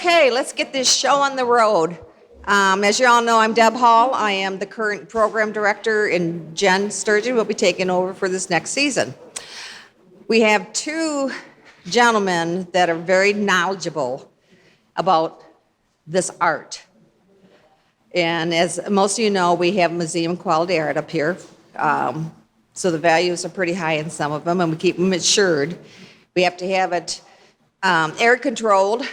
Okay, let's get this show on the road. As you all know, I'm Deb Hall. I am the current program director, and Jen Sturgeon will be taking over for this next season. We have two gentlemen that are very knowledgeable about this art. And as most of you know, we have museum quality art up here. So the values are pretty high in some of them, and we keep them insured. We have to have it air controlled,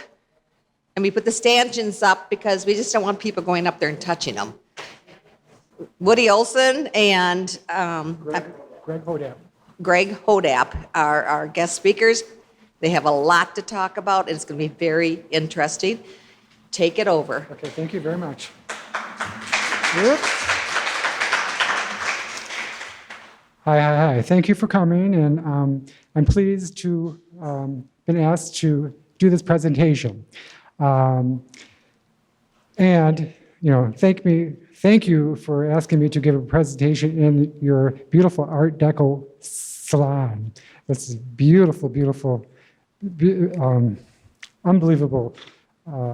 and we put the stanchions up because we just don't want people going up there and touching them. Woody Olsen and Greg Hodapp are our guest speakers. They have a lot to talk about, and it's going to be very interesting. Take it over. Okay, thank you very much. Whoops. Hi. Thank you for coming, and I'm pleased to been asked to do this presentation. And thank you for asking me to give a presentation in your beautiful Art Deco salon. It's beautiful, unbelievable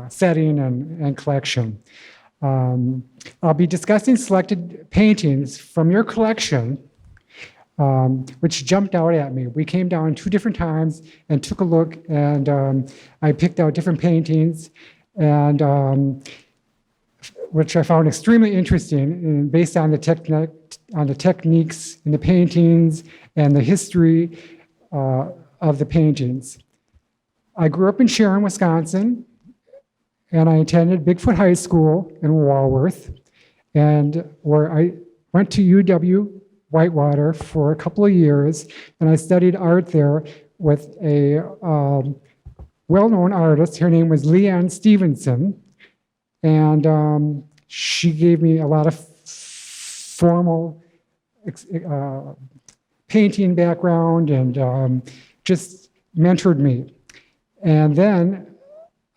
setting and collection. I'll be discussing selected paintings from your collection, which jumped out at me. We came down 2 different times and took a look, and I picked out different paintings, and which I found extremely interesting, and based on the techniques in the paintings and the history of the paintings. I grew up in Sharon, Wisconsin, and I attended Bigfoot High School in Walworth, and where I went to UW Whitewater for a couple of years, and I studied art there with a well-known artist. Her name was Leanne Stevenson, and she gave me a lot of formal painting background and just mentored me. And then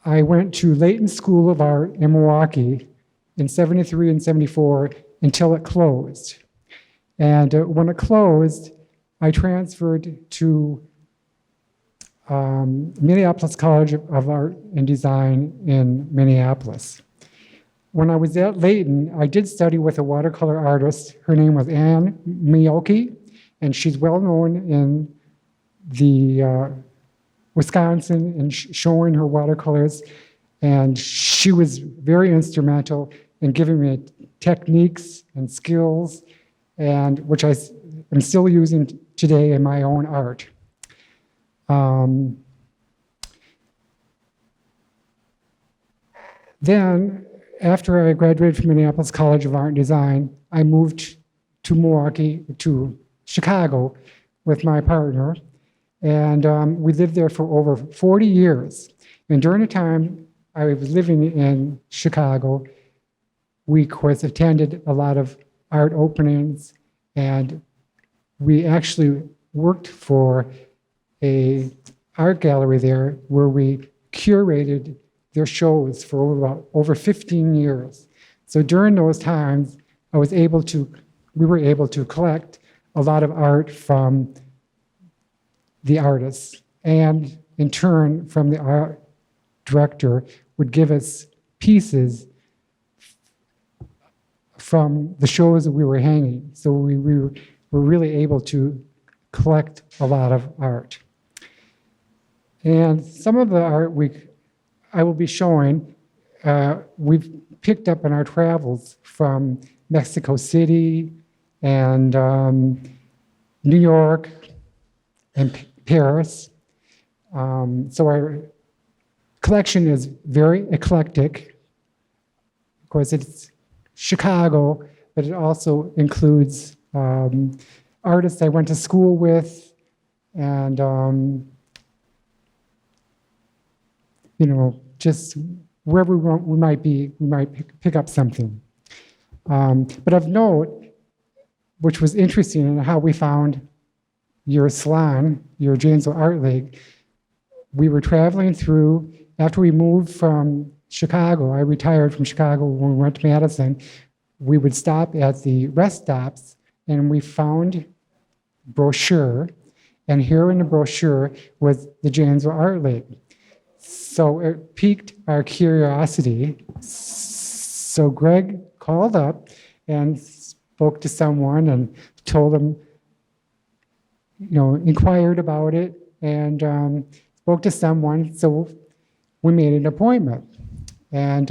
I went to LAYTON School of Art in Milwaukee in 73 and 74 until it closed. And when it closed, I transferred to Minneapolis College of Art and Design in Minneapolis. When I was at LAYTON, I did study with a watercolor artist. Her name was MILWAUKEE, and she's well known in the Wisconsin and showing her watercolors. And she was very instrumental in giving me techniques and skills, and which I am still using today in my own art. Then, after I graduated from Minneapolis College of Art and Design, I moved to Chicago with my partner, and we lived there for over 40 years. And during the time I was living in Chicago, we, of course, attended a lot of art openings, and we actually worked for a art gallery there where we curated their shows for over 15 years. So during those times, we were able to collect a lot of art from the artists, and in turn, from the art director would give us pieces from the shows that we were hanging. So we were really able to collect a lot of art. And some of the art I will be showing, we've picked up in our travels from Mexico City and New York and Paris. So our collection is very eclectic. Of course, it's Chicago, but it also includes artists I went to school with, and just wherever we might be, we might pick up something. But of note, which was interesting, in how we found your salon, your Janesville Art League. We were traveling through, after we moved from Chicago, I retired from Chicago when we went to Madison, we would stop at the rest stops, and we found brochure, and here in the brochure was the Janesville Art League. So it piqued our curiosity. So Greg called up and spoke to someone and told them, inquired about it and spoke to someone. So we made an appointment. And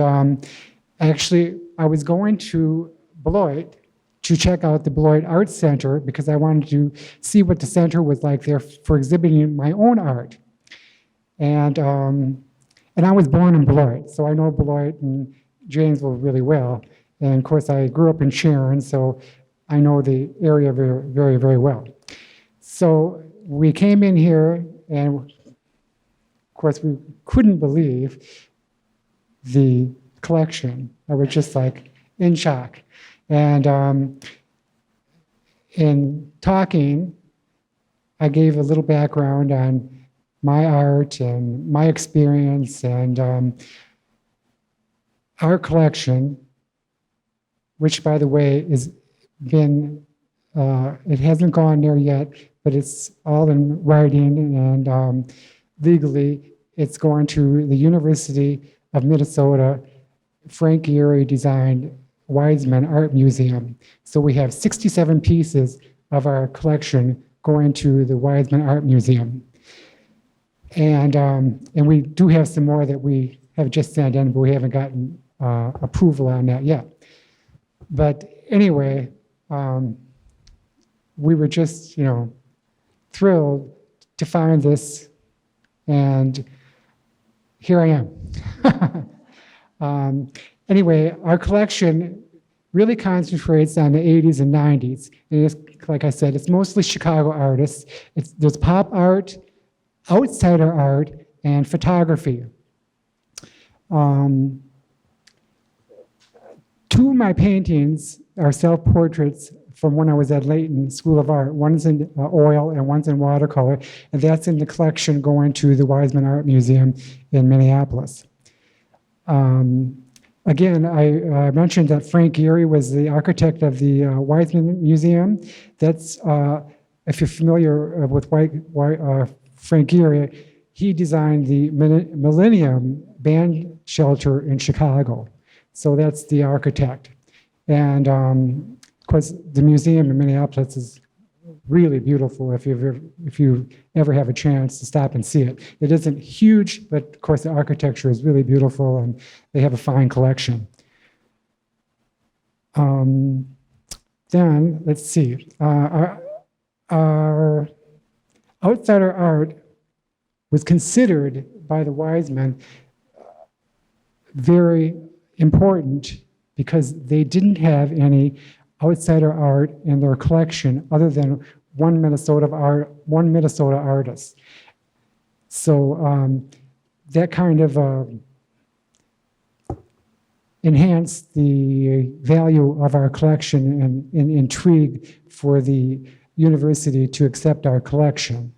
actually, I was going to Beloit to check out the Beloit Art Center because I wanted to see what the center was like there for exhibiting my own art. And I was born in Beloit, so I know Beloit and Janesville really well. And of course, I grew up in Sharon, so I know the area very, very, very well. So we came in here, and of course, we couldn't believe the collection. I was just like in shock. And in talking, I gave a little background on my art and my experience and our collection, which, by the way, is been, it hasn't gone there yet, but it's all in writing and legally it's going to the University of Minnesota Frank Gehry designed Wiseman Art Museum. So we have 67 pieces of our collection going to the Wiseman Art Museum. And we do have some more that we have just sent in, but we haven't gotten approval on that yet. But anyway, we were just, thrilled to find this, and here I am. Anyway, our collection really concentrates on the 80s and 90s. And it's, like I said, it's mostly Chicago artists. There's pop art, outsider art, and photography. Two of my paintings are self-portraits from when I was at LAYTON School of Art. One's in oil and one's in watercolor, and that's in the collection going to the Wiseman Art Museum in Minneapolis. Again, I mentioned that Frank Gehry was the architect of the Wiseman Museum. That's, if you're familiar with Frank Gehry, he designed the Millennium Band Shelter in Chicago. So that's the architect. And of course, the museum in Minneapolis is really beautiful if you ever have a chance to stop and see it. It isn't huge, but of course the architecture is really beautiful and they have a fine collection. Then, let's see, our outsider art was considered by the Wiseman very important because they didn't have any outsider art in their collection other than one Minnesota artist. So that kind of enhanced the value of our collection and intrigue for the university to accept our collection.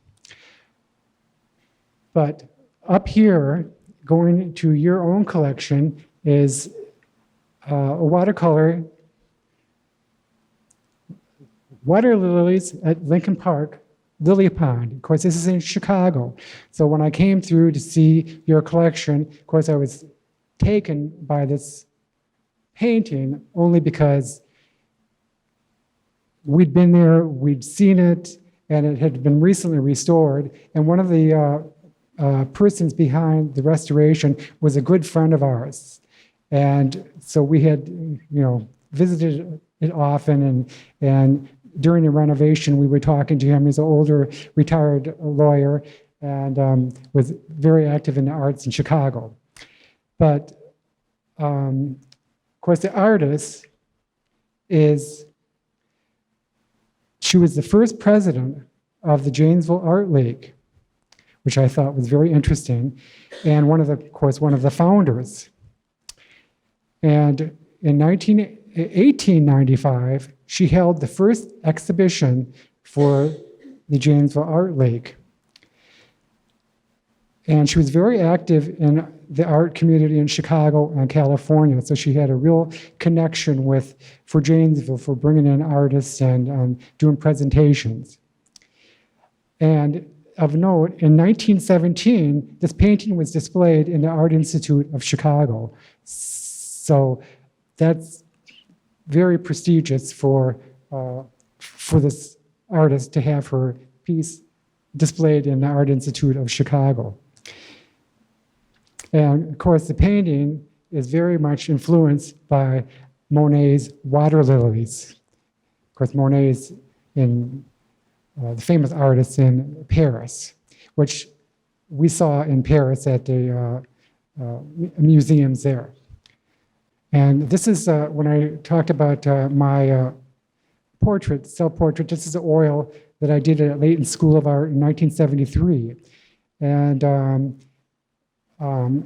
But up here, going to your own collection, is a watercolor water lilies at Lincoln Park, Lily Pond. Of course, this is in Chicago. So when I came through to see your collection, of course, I was taken by this painting only because we'd been there, we'd seen it, and it had been recently restored. And one of the persons behind the restoration was a good friend of ours. And so we had, visited it often, and during the renovation, we were talking to him. He's an older, retired lawyer and was very active in the arts in Chicago. But, of course, the artist she was the first president of the Janesville Art League, which I thought was very interesting, and one of the founders. And in 1895, she held the first exhibition for the Janesville Art League. And she was very active in the art community in Chicago and California, so she had a real connection for Janesville, for bringing in artists and doing presentations. And of note, in 1917, this painting was displayed in the Art Institute of Chicago. So that's very prestigious for this artist to have her piece displayed in the Art Institute of Chicago. And of course, the painting is very much influenced by Monet's water lilies. Of course, Monet is the famous artist in Paris, which we saw in Paris at the museums there. And this is, when I talked about my portrait, self-portrait, this is the oil that I did at Layton School of Art in 1973. And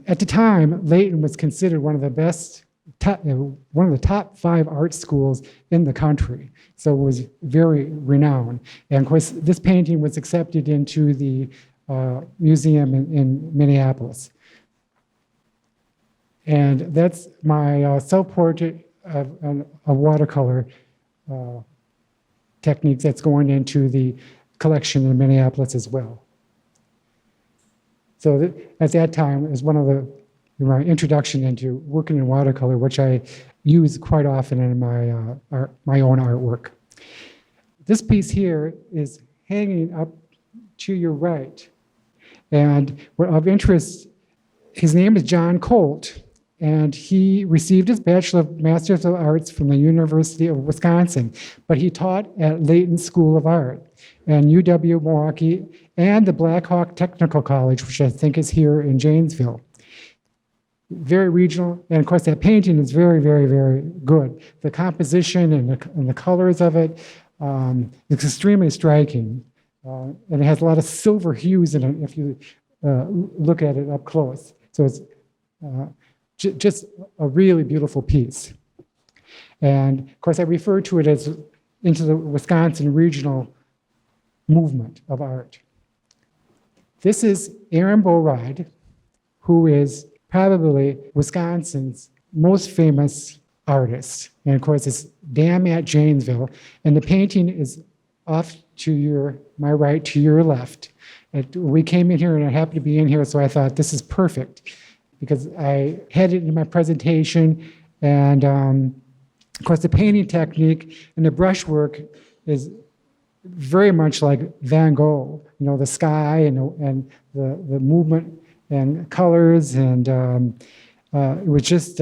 at the time, Layton was considered one of the best, one of the top 5 art schools in the country. So it was very renowned. And of course, this painting was accepted into the museum in Minneapolis. And that's my self-portrait of a watercolor technique that's going into the collection in Minneapolis as well. So at that time, it was one of my introduction into working in watercolor, which I use quite often in my own artwork. This piece here is hanging up to your right. And what of interest, his name is John Colt, and he received his Bachelor of Masters of Arts from the University of Wisconsin, but he taught at Layton School of Art and UW-Milwaukee and the Black Hawk Technical College, which I think is here in Janesville. Very regional, and of course that painting is very, very, very good. The composition and the colors of it, it's extremely striking. And it has a lot of silver hues in it if you look at it up close. So it's just a really beautiful piece. And of course, I refer to it as into the Wisconsin regional movement of art. This is Aaron Boride, who is probably Wisconsin's most famous artist. And of course, it's Dam at Janesville. And the painting is off to my right, to your left. We came in here and I happened to be in here, so I thought this is perfect because I had it in my presentation. And of course, the painting technique and the brushwork is very much like Van Gogh, you know, the sky and the movement and colors. And it was just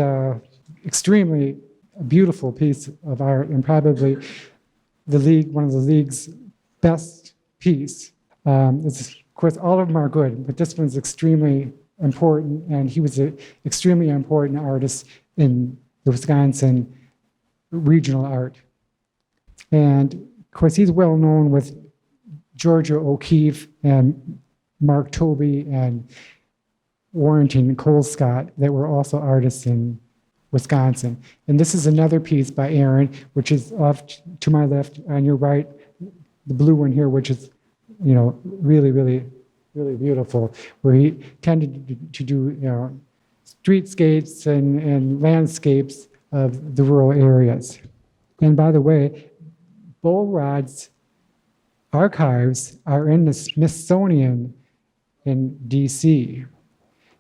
extremely beautiful piece of art and probably one of the league's best piece. Of course, all of them are good, but this one's extremely important, and he was an extremely important artist in the Wisconsin regional art. And of course, he's well known with Georgia O'Keeffe and Mark Tobey and Warrington Colescott that were also artists in Wisconsin. And this is another piece by Aaron, which is off to my left, on your right, the blue one here, which is, you know, really, really, really beautiful, where he tended to do, you know, streetscapes and landscapes of the rural areas. And by the way, Borod's archives are in the Smithsonian in DC.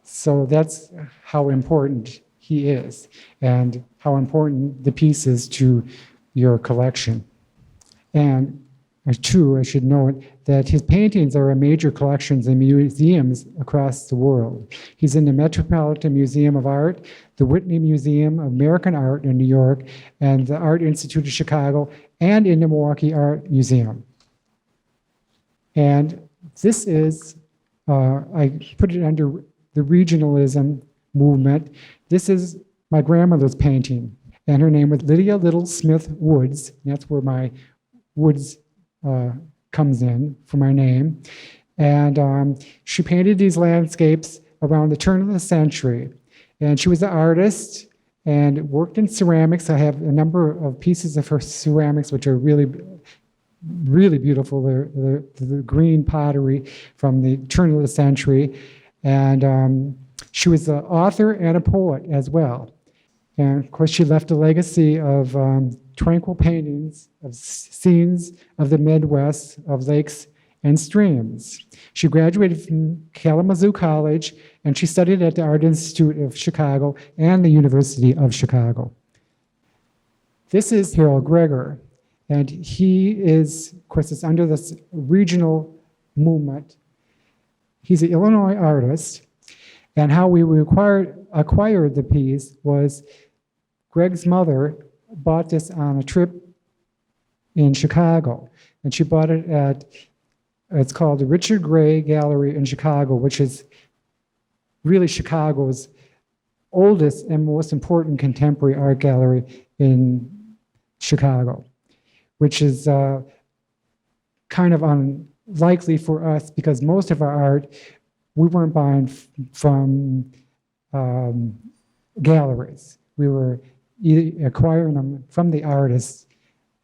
So that's how important he is and how important the piece is to your collection. And two, I should note that his paintings are in major collections in museums across the world. He's in the Metropolitan Museum of Art, the Whitney Museum of American Art in New York, and the Art Institute of Chicago, and in the Milwaukee Art Museum. And this is, I put it under the regionalism movement. This is my grandmother's painting, and her name was Lydia Little Smith Woods. That's where my Woods comes in for my name. And she painted these landscapes around the turn of the century. And she was an artist and worked in ceramics. I have a number of pieces of her ceramics, which are really, really beautiful. They're the green pottery from the turn of the century. And she was an author and a poet as well. And of course, she left a legacy of tranquil paintings of scenes of the Midwest, of lakes and Streams. She graduated from Kalamazoo College, and she studied at the Art Institute of Chicago and the University of Chicago. This is Harold Greger, and he is, of course, it's under this regional movement. He's an Illinois artist, and how we acquired the piece was Greg's mother bought this on a trip in Chicago, and she bought it at, it's called the Richard Gray Gallery in Chicago, which is really Chicago's oldest and most important contemporary art gallery in Chicago, which is kind of unlikely for us because most of our art, we weren't buying from galleries. We were either acquiring them from the artists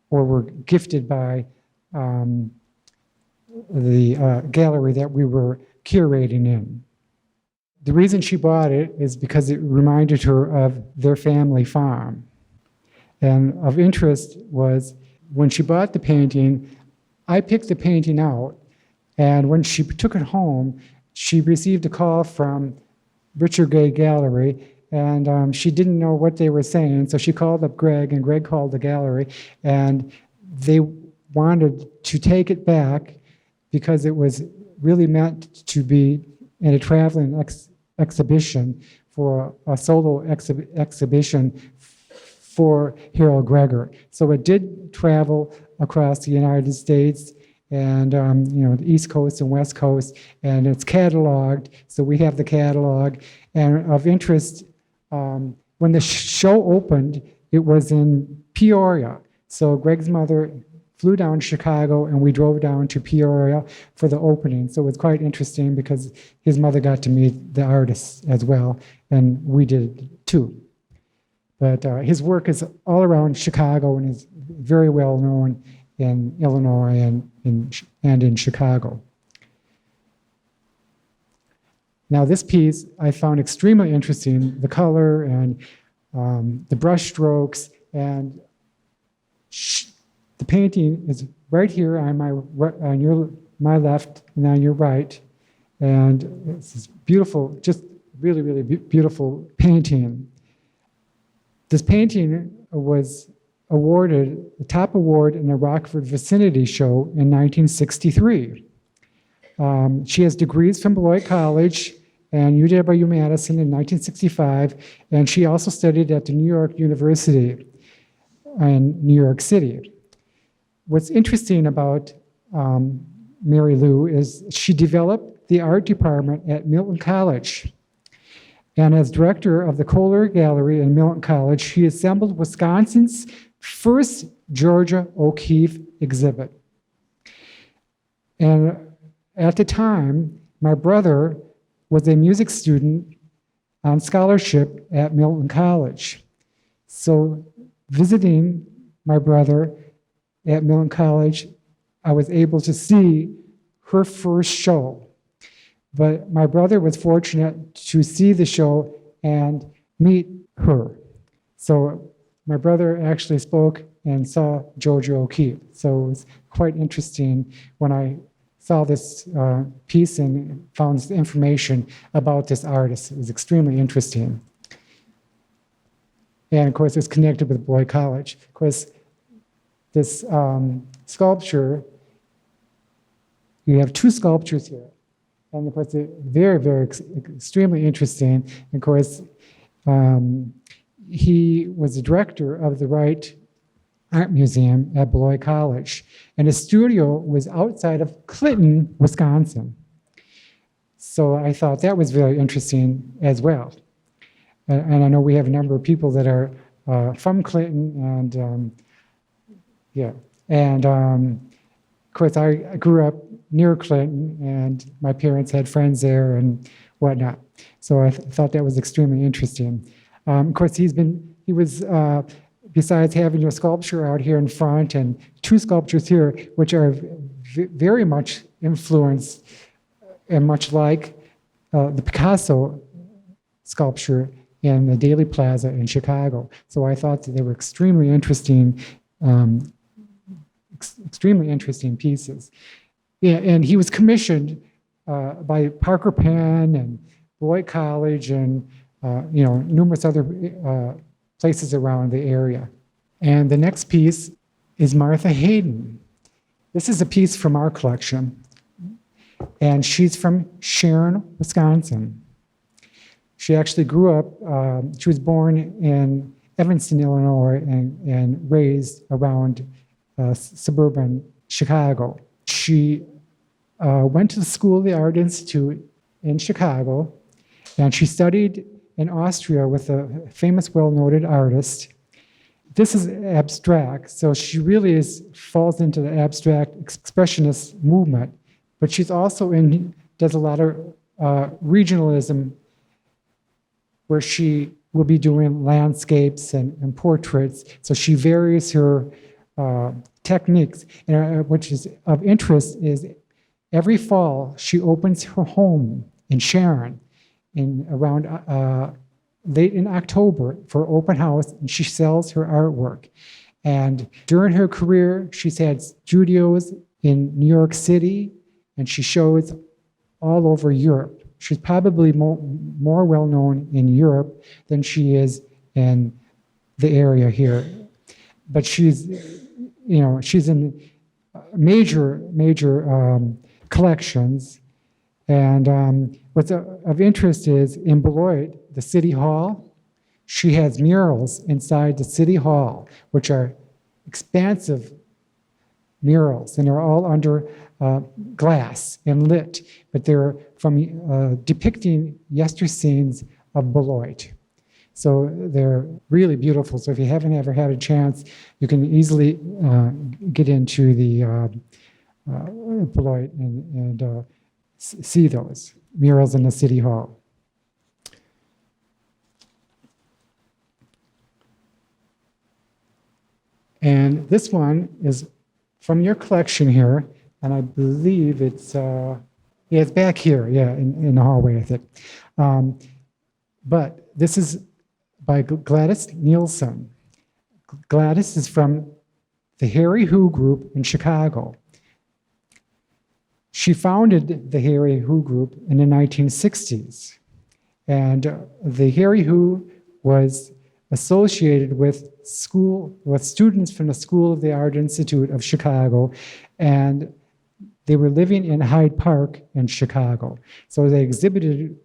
or were gifted by the gallery that we were curating in. The reason she bought it is because it reminded her of their family farm. And of interest was when she bought the painting, I picked the painting out, and when she took it home, she received a call from Richard Gray Gallery, and she didn't know what they were saying, so she called up Greg, and Greg called the gallery, and they wanted to take it back because it was really meant to be in a traveling exhibition for a solo exhibition for Harold Greger. So it did travel across the United States and the East Coast and West Coast, and it's cataloged. So we have the catalog. And of interest, when the show opened, it was in Peoria. So Greg's mother flew down to Chicago, and we drove down to Peoria for the opening. So it was quite interesting because his mother got to meet the artists as well, and we did too. But his work is all around Chicago and is very well known in Illinois and in Chicago. Now this piece I found extremely interesting, the color and the brush strokes, and the painting is right here on my left and on your right, and it's this beautiful, just really, really beautiful painting. This painting was awarded the top award in the Rockford Vicinity Show in 1963. She has degrees from Beloit College and UW-Madison in 1965, and she also studied at the New York University in New York City. What's interesting about Mary Lou is she developed the art department at Milton College. And as director of the Kohler Gallery in Milton College, she assembled Wisconsin's first Georgia O'Keeffe exhibit. And at the time, my brother was a music student on scholarship at Milton College. So visiting my brother at Milton College, I was able to see her first show. But my brother was fortunate to see the show and meet her. So my brother actually spoke and saw Georgia O'Keeffe. So it was quite interesting when I saw this piece and found this information about this artist. It was extremely interesting. And of course, it's connected with Beloit College. Of course, this sculpture, you have two sculptures here. And of course, they're very, very extremely interesting. And of course, he was the director of the Wright Art Museum at Beloit College. And his studio was outside of Clinton, Wisconsin. So I thought that was very interesting as well. And I know we have a number of people that are from Clinton, and yeah. And of course, I grew up near Clinton, and my parents had friends there and whatnot. So I thought that was extremely interesting. Of course, he was, besides having a sculpture out here in front and two sculptures here, which are very much influenced and much like the Picasso sculpture in the Daley Plaza in Chicago. So I thought that they were extremely interesting pieces. Yeah, and he was commissioned by Parker Penn and Beloit College and numerous other places around the area. And the next piece is Martha Hayden. This is a piece from our collection, and she's from Sharon, Wisconsin. She actually grew up, she was born in Evanston, Illinois, and raised around suburban Chicago. She went to the School of the Art Institute in Chicago, and she studied in Austria with a famous, well-noted artist. This is abstract, so she really falls into the abstract expressionist movement, but she's also does a lot of regionalism, where she will be doing landscapes and portraits. So she varies her techniques. And which is of interest is every fall she opens her home in Sharon around late in October for open house, and she sells her artwork. And during her career, she's had studios in New York City, and she shows all over Europe. She's probably more well-known in Europe than she is in the area here. But she's in major collections. And what's of interest is in Beloit, the City Hall, she has murals inside the City Hall, which are expansive murals, and they're all under glass and lit, but they're from depicting yester scenes of Beloit. So they're really beautiful. So if you haven't ever had a chance, you can easily get into the Beloit and see those murals in the City Hall. And this one is from your collection here, and I believe it's back here, in the hallway, I think. But this is by Gladys Nielsen. Gladys is from the Harry Who Group in Chicago. She founded the Harry Who Group in the 1960s. And the Harry Who was associated with students from the School of the Art Institute of Chicago, and they were living in Hyde Park in Chicago. So they exhibited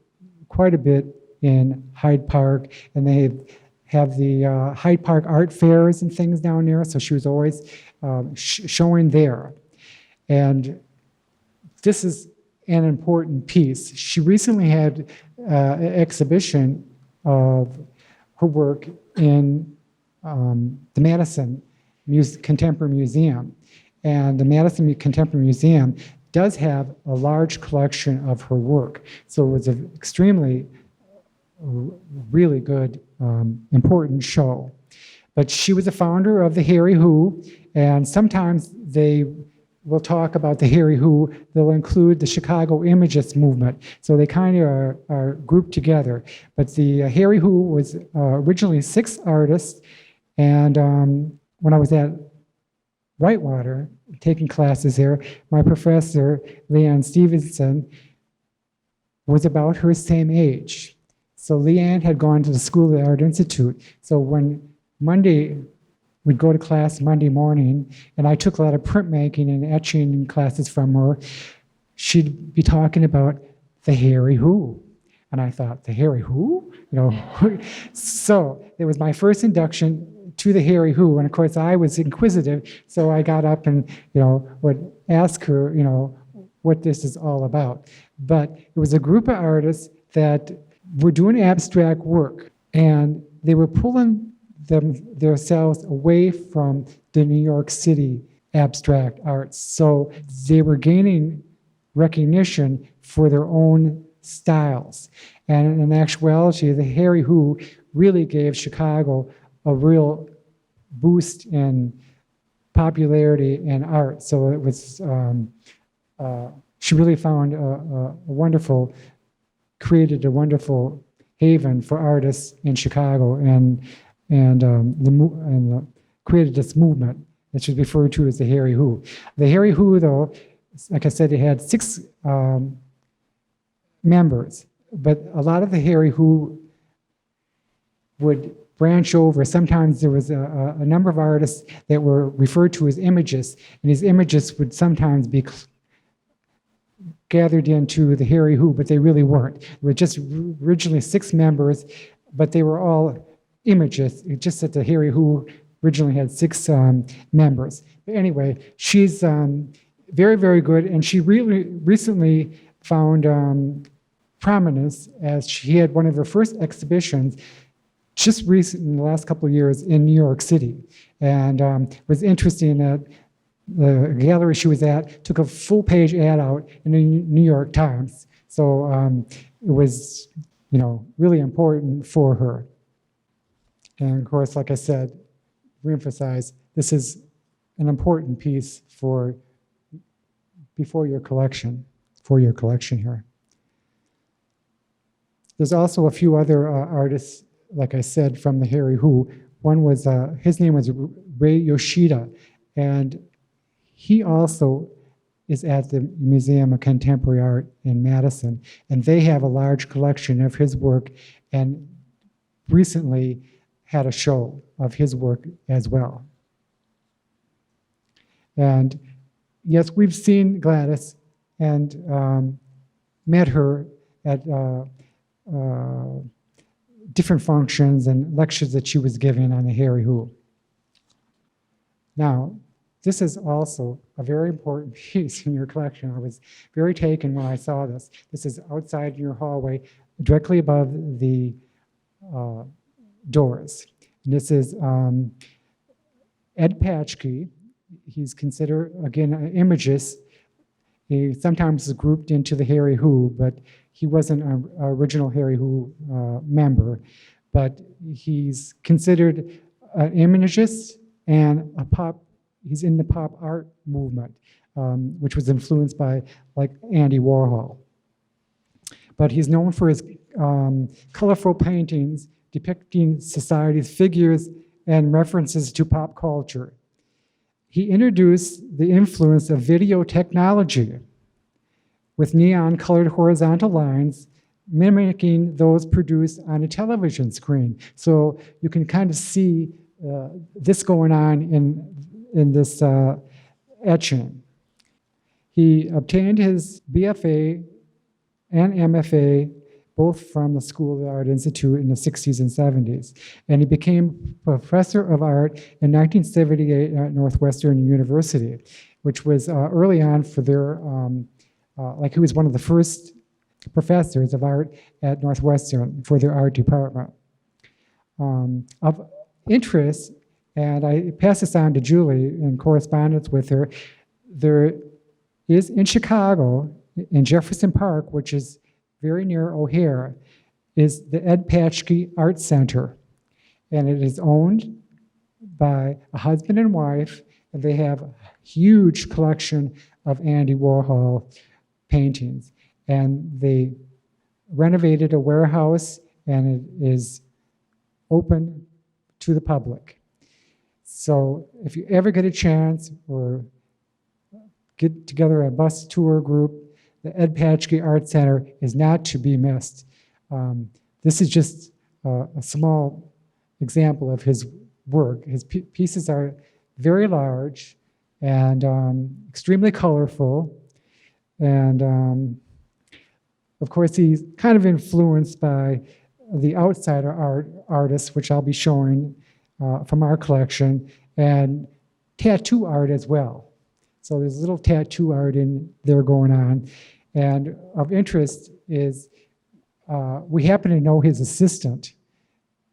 quite a bit in Hyde Park, and they have the Hyde Park art fairs and things down there, so she was always showing there. And this is an important piece. She recently had an exhibition of her work in the Madison Contemporary Museum. And the Madison Contemporary Museum does have a large collection of her work. So it was an extremely, really good, important show. But she was the founder of the Harry Who, and sometimes they will talk about the Harry Who, they'll include the Chicago Imagists movement. So they kind of are grouped together. But the Harry Who was originally 6 artists, and when I was at Whitewater, taking classes there, my professor, Leanne Stevenson, was about her same age. So Leanne had gone to the School of the Art Institute. So when we'd go to class Monday morning, and I took a lot of printmaking and etching classes from her, she'd be talking about the Harry Who. And I thought, the Harry Who? So it was my first induction to the Harry Who, and of course I was inquisitive, so I got up and would ask her what this is all about. But it was a group of artists that were doing abstract work, and they were pulling themselves away from the New York City abstract arts. So they were gaining recognition for their own styles. And in actuality, the Harry Who really gave Chicago a real boost in popularity and art. So it was, she really found created a wonderful haven for artists in Chicago, and created this movement that is referred to as the Harry Who. The Harry Who, though, like I said, it had 6 members, but a lot of the Harry Who would branch over. Sometimes there was a number of artists that were referred to as imagists, and these imagists would sometimes be gathered into the Harry Who, but they really weren't. There were just originally 6 members, but they were all imagists. It's just that the Harry Who originally had 6 members. But anyway, she's very, very good, and she really recently found prominence as she had one of her first exhibitions just recent in the last couple of years in New York City. And it was interesting that the gallery she was at took a full-page ad out in the New York Times. So it was, really important for her. And of course, like I said, reemphasize, this is an important piece for your collection here. There's also a few other artists, like I said, from the Harry Who. One was, his name was Ray Yoshida, and he also is at the Museum of Contemporary Art in Madison, and they have a large collection of his work, and recently had a show of his work as well. And yes, we've seen Gladys and met her at different functions and lectures that she was giving on the Harry Who. Now, this is also a very important piece in your collection. I was very taken when I saw this. This is outside your hallway, directly above the doors. And this is Ed Patchkey. He's considered, again, an imagist. He sometimes is grouped into the Harry Who, but he wasn't an original Harry Who member. But he's considered an imagist and he's in the pop art movement, which was influenced by like Andy Warhol. But he's known for his colorful paintings depicting society's figures and references to pop culture. He introduced the influence of video technology with neon-colored horizontal lines mimicking those produced on a television screen. So you can kind of see this going on in this etching. He obtained his BFA and MFA both from the School of the Art Institute in the 60s and 70s. And he became professor of art in 1978 at Northwestern University, which was early on for their, he was one of the first professors of art at Northwestern for their art department. Of interest, and I pass this on to Julie in correspondence with her, there is in Chicago, in Jefferson Park, which is very near O'Hare, is the Ed Patchkey Art Center. And it is owned by a husband and wife, and they have a huge collection of Andy Warhol paintings. And they renovated a warehouse, and it is open to the public. So if you ever get a chance or get together a bus tour group, the Ed Patchkey Art Center is not to be missed. This is just a small example of his work. His pieces are very large and extremely colorful. And of course, he's kind of influenced by the outsider artists, which I'll be showing from our collection, and tattoo art as well. So there's a little tattoo art in there going on. And of interest is we happen to know his assistant.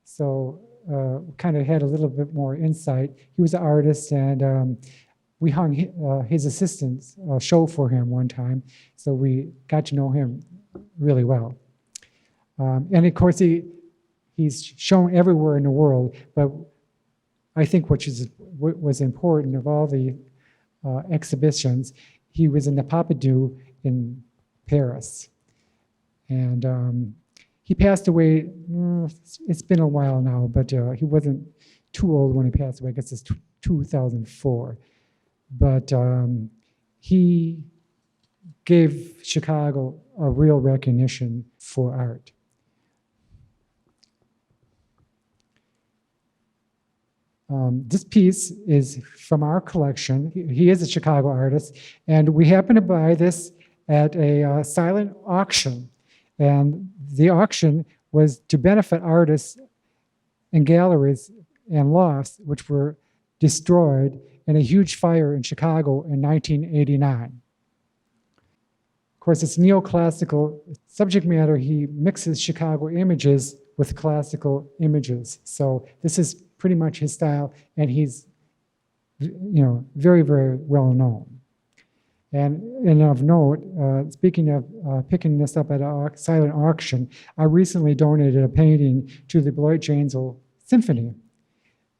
So kind of had a little bit more insight. He was an artist, and we hung his assistant's show for him one time. So we got to know him really well. And of course, he's shown everywhere in the world, but I think what was important of all the exhibitions, he was in the Pompidou in Paris. And he passed away, it's been a while now, but he wasn't too old when he passed away. I guess it's 2004. But he gave Chicago a real recognition for art. This piece is from our collection. He is a Chicago artist, and we happened to buy this at a silent auction. And the auction was to benefit artists and galleries and lofts which were destroyed in a huge fire in Chicago in 1989. Of course, it's neoclassical subject matter. He mixes Chicago images with classical images. So this is pretty much his style, and he's, very, very well known. And of note, speaking of picking this up at a silent auction, I recently donated a painting to the Janesville Symphony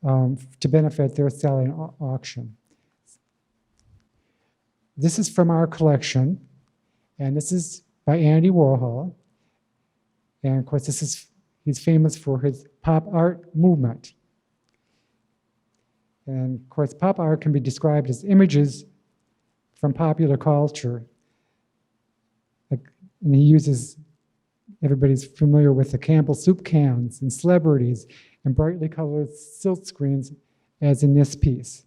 to benefit their silent auction. This is from our collection, and this is by Andy Warhol. And of course, he's famous for his pop art movement. And of course, pop art can be described as images from popular culture. And he uses, everybody's familiar with the Campbell soup cans and celebrities and brightly colored silk screens, as in this piece.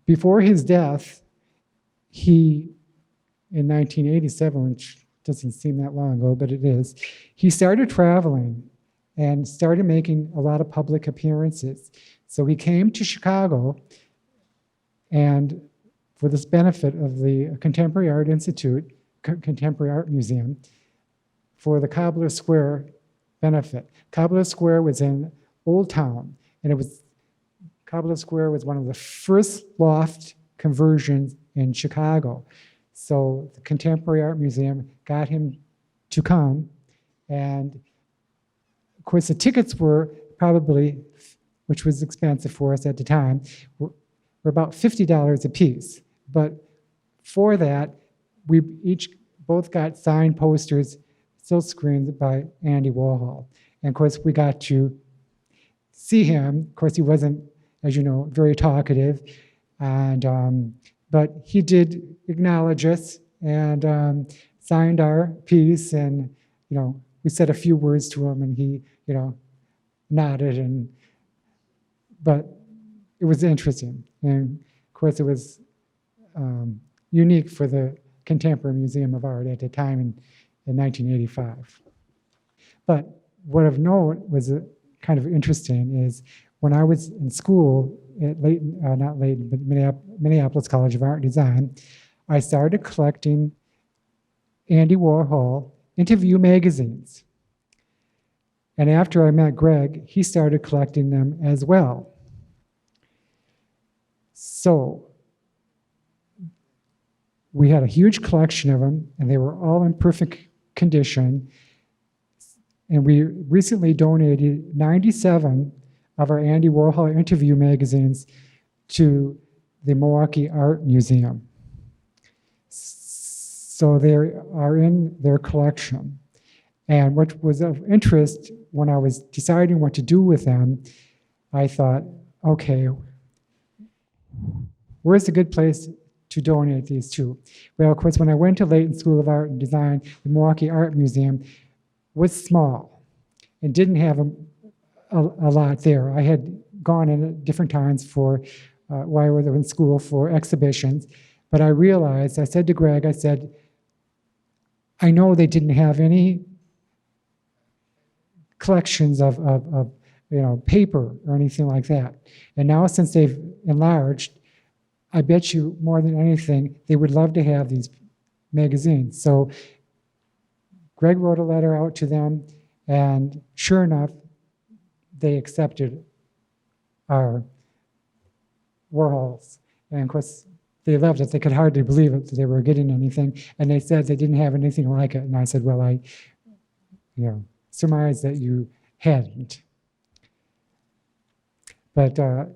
Before his death, he, in 1987, which doesn't seem that long ago, but it is, he started traveling and started making a lot of public appearances. So he came to Chicago, and for this benefit of the Contemporary Art Institute, Contemporary Art Museum, for the Cobbler Square benefit. Cobbler Square was in Old Town, and Cobbler Square was one of the first loft conversions in Chicago. So the Contemporary Art Museum got him to come, and of course the tickets were probably, which was expensive for us at the time, were about $50 a piece. But for that, we both got signed posters, silk screens by Andy Warhol. And of course, we got to see him. Of course, he wasn't, as you know, very talkative, and but he did acknowledge us and signed our piece, and we said a few words to him, and he nodded, but it was interesting, and of course it was unique for the Contemporary Museum of Art at the time in 1985. But what of note was kind of interesting is when I was in school at not Layton, but Minneapolis College of Art and Design, I started collecting Andy Warhol interview magazines. And after I met Greg, he started collecting them as well. So we had a huge collection of them, and they were all in perfect condition. And we recently donated 97 of our Andy Warhol interview magazines to the Milwaukee Art Museum. So they are in their collection. And what was of interest when I was deciding what to do with them, I thought, okay, where's a good place to donate these to? Well, of course, when I went to Layton School of Art and Design, the Milwaukee Art Museum was small and didn't have a lot there. I had gone in at different times for while I was in school for exhibitions, but I realized, I said to Greg, I said, I know they didn't have any collections of paper or anything like that. And now since they've enlarged, I bet you more than anything, they would love to have these magazines. So Greg wrote a letter out to them, and sure enough, they accepted our Warhols. And of course, they loved it. They could hardly believe it that they were getting anything. And they said they didn't have anything like it. And I said, well, I surmised that you hadn't. But of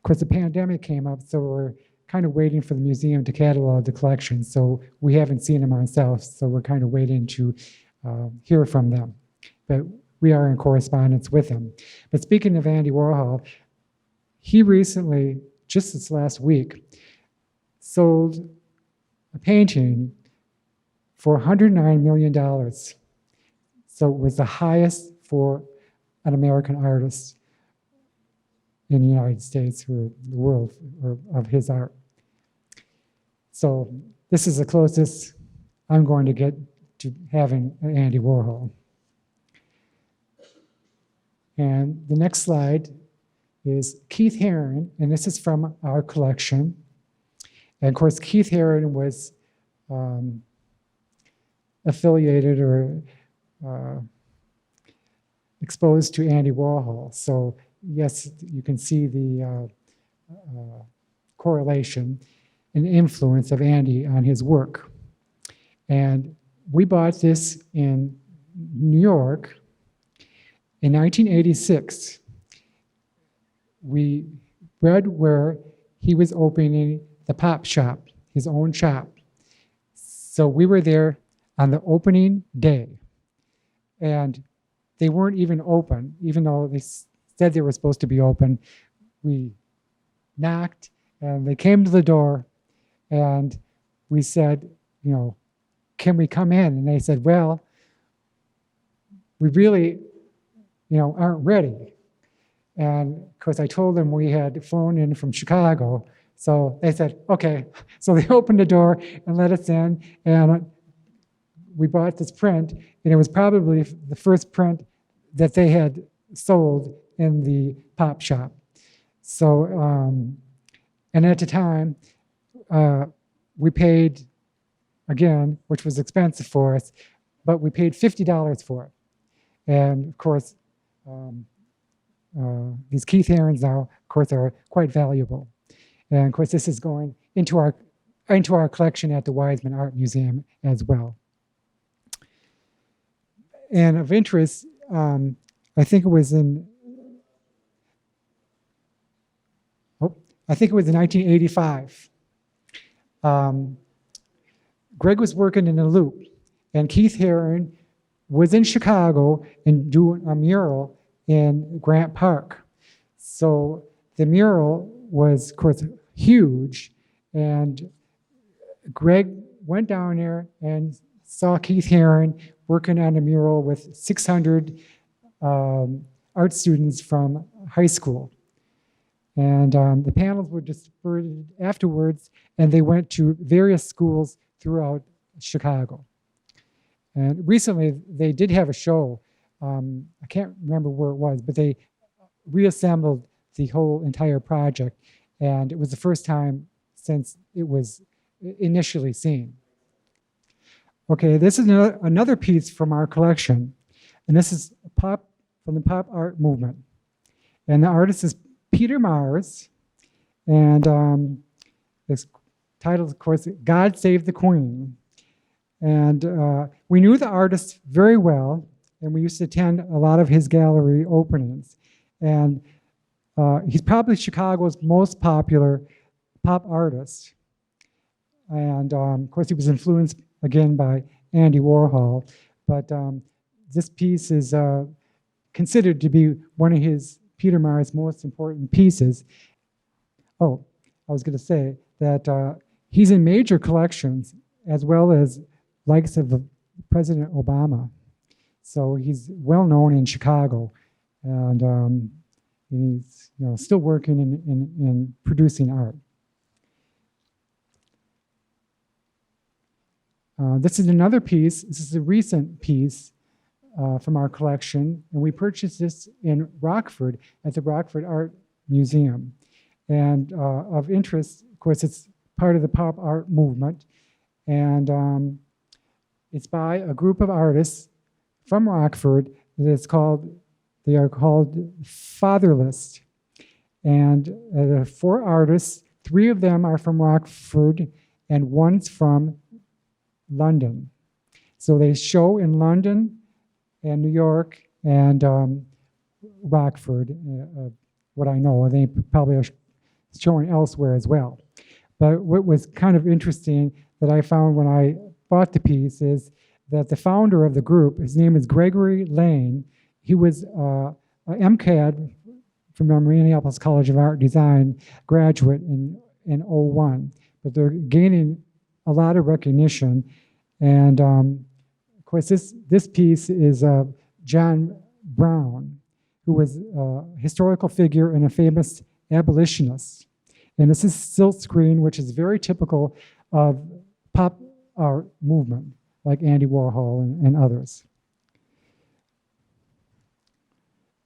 course, the pandemic came up, so we're kind of waiting for the museum to catalog the collection. So we haven't seen them ourselves, so we're kind of waiting to hear from them. But we are in correspondence with them. But speaking of Andy Warhol, he recently, just this last week, sold a painting for $109 million. So it was the highest for an American artist in the United States or the world of his art. So this is the closest I'm going to get to having an Andy Warhol. And the next slide is Keith Haring, and this is from our collection. And of course, Keith Haring was affiliated or exposed to Andy Warhol. So yes, you can see the correlation and influence of Andy on his work. And we bought this in New York in 1986. We read where he was opening the pop shop, his own shop. So we were there on the opening day. And they weren't even open, even though they said they were supposed to be open. We knocked, and they came to the door, and we said, you know, can we come in? And they said, well, we really, you know, aren't ready. And of course, I told them we had flown in from Chicago. So they said, okay. So they opened the door and let us in. And we bought this print, and it was probably the first print that they had sold in the pop shop. So, and at the time, we paid, again, which was expensive for us, but we paid $50 for it. And of course, these Keith Harings now, of course, are quite valuable. And of course, this is going into our collection at the Wiseman Art Museum as well. And of interest, I think it was in 1985. Greg was working in a loop, and Keith Haring was in Chicago and doing a mural in Grant Park. So the mural was, of course, huge, and Greg went down there and saw Keith Haring working on a mural with 600 art students from high school. And the panels were dispersed afterwards, and they went to various schools throughout Chicago. And recently, they did have a show. I can't remember where it was, but they reassembled the whole entire project, and it was the first time since it was initially seen. Okay, this is another piece from our collection, and this is from the pop art movement. And the artist is Peter Mars, and it's titled, of course, God Save the Queen. And we knew the artist very well, and we used to attend a lot of his gallery openings. And he's probably Chicago's most popular pop artist. And of course, he was influenced again by Andy Warhol. But this piece is considered to be one of Peter Mars' most important pieces. Oh, I was going to say that he's in major collections as well as likes of President Obama. So he's well known in Chicago, and he's still working in producing art. This is another piece. This is a recent piece from our collection, and we purchased this in Rockford at the Rockford Art Museum. And of interest, of course, it's part of the pop art movement, and it's by a group of artists from Rockford they are called Fatherless. And the 4 artists, 3 of them are from Rockford, and one's from London. So they show in London and New York and Rockford, what I know. They probably are showing elsewhere as well. But what was kind of interesting that I found when I bought the piece is that the founder of the group, his name is Gregory Lane. He was an MCAD from Minneapolis College of Art and Design graduate in 01. But they're gaining a lot of recognition. And of course, this piece is John Brown, who was a historical figure and a famous abolitionist. And this is silk screen, which is very typical of pop art movement, like Andy Warhol and others.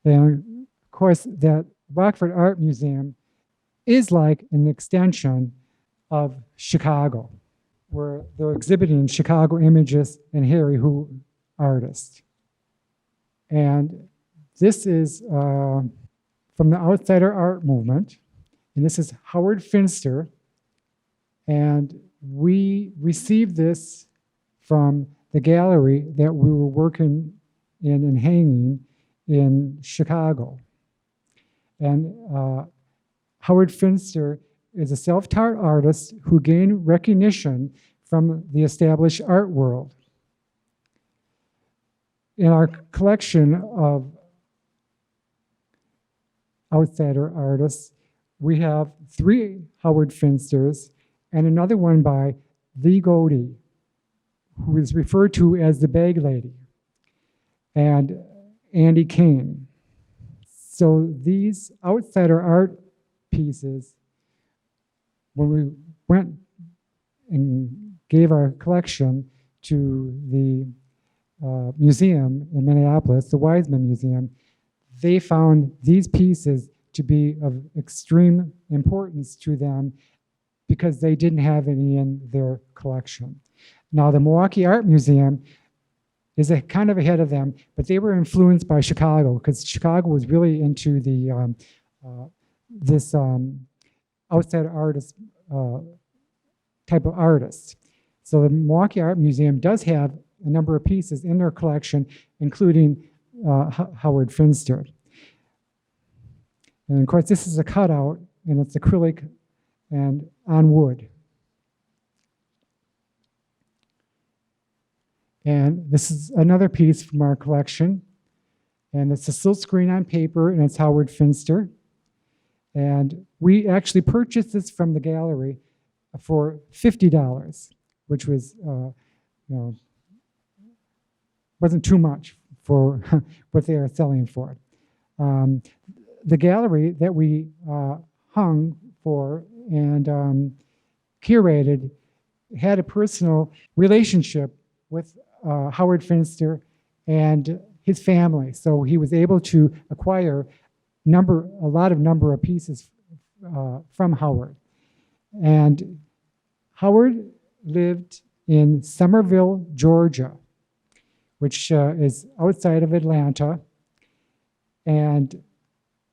And of course, that Rockford Art Museum is like an extension of Chicago, where they're exhibiting Chicago images and Harry Who artists. And this is from the Outsider Art Movement, and this is Howard Finster, and we received this from the gallery that we were working in and hanging in Chicago. And Howard Finster is a self-taught artist who gained recognition from the established art world. In our collection of outsider artists, we have 3 Howard Finsters and another one by Lee Godey, who is referred to as the Bag Lady, and Andy Kane. So these outsider art pieces, when we went and gave our collection to the museum in Minneapolis, the Weizmann Museum, they found these pieces to be of extreme importance to them because they didn't have any in their collection. Now, the Milwaukee Art Museum is kind of ahead of them, but they were influenced by Chicago because Chicago was really into the this outside artist type of artist. So the Milwaukee Art Museum does have a number of pieces in their collection, including Howard Finster. And of course, this is a cutout, and it's acrylic and on wood. And this is another piece from our collection. And it's a silk screen on paper, and it's Howard Finster. And we actually purchased this from the gallery for $50, which was, wasn't too much for what they are selling for. The gallery that we hung for and curated had a personal relationship with Howard Finster and his family. So he was able to acquire a lot of pieces from Howard. And Howard lived in Somerville, Georgia, which is outside of Atlanta. And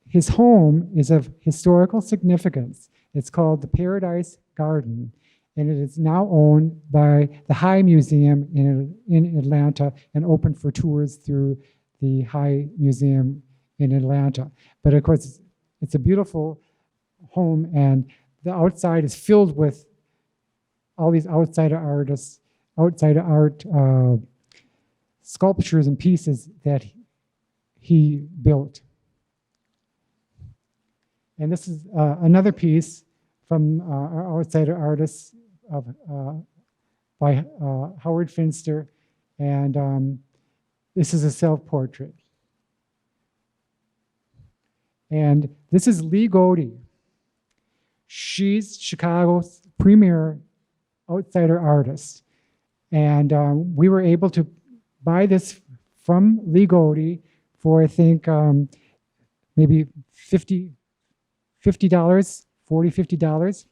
his home is of historical significance. It's called the Paradise Garden, and it is now owned by the High Museum in Atlanta and open for tours through the High Museum in Atlanta. But of course, it's a beautiful home, and the outside is filled with all these outsider artists, outsider art sculptures and pieces that he built. And this is another piece from our outsider artists by Howard Finster, and this is a self-portrait. And this is Lee Godey. She's Chicago's premier outsider artist. And we were able to buy this from Lee Godey for, I think, maybe $50, $50.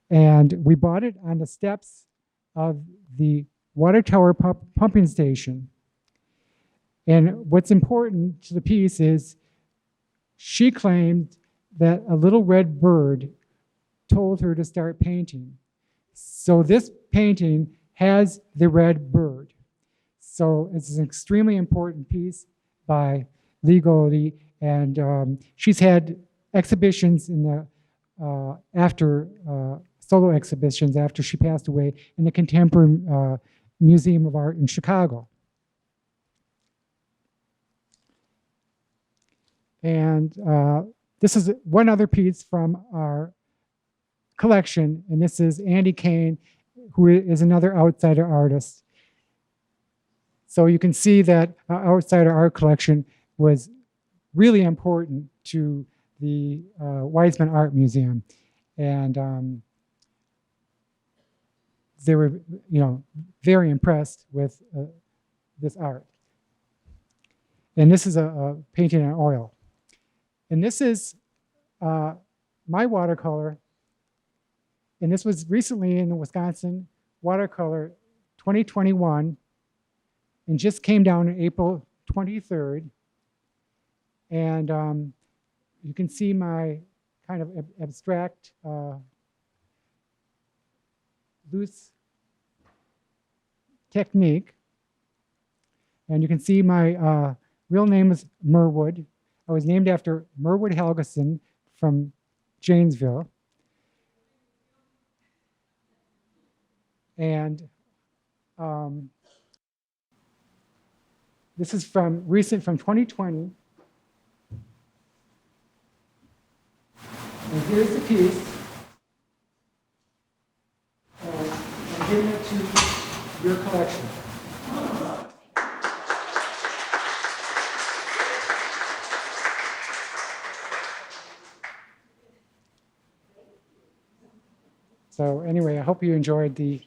And we bought it on the steps of the water tower pumping station. And what's important to the piece is she claimed that a little red bird told her to start painting. So this painting has the red bird. So it's an extremely important piece by Lee Godey, and she's had exhibitions in the solo exhibitions after she passed away in the Contemporary Museum of Art in Chicago. And this is one other piece from our collection, and this is Andy Kane who is another outsider artist. So you can see that outsider art collection was really important to the Weizmann Art Museum. And they were, very impressed with this art. And this is a painting in oil. And this is my watercolor. And this was recently in the Wisconsin Watercolor 2021 and just came down on April 23rd. And you can see my kind of abstract, loose technique. And you can see my real name is Merwood. I was named after Merwood Helgeson from Janesville. And this is recent from 2020. And here's the piece. And I'm giving it to your collection. So anyway, I hope you enjoyed the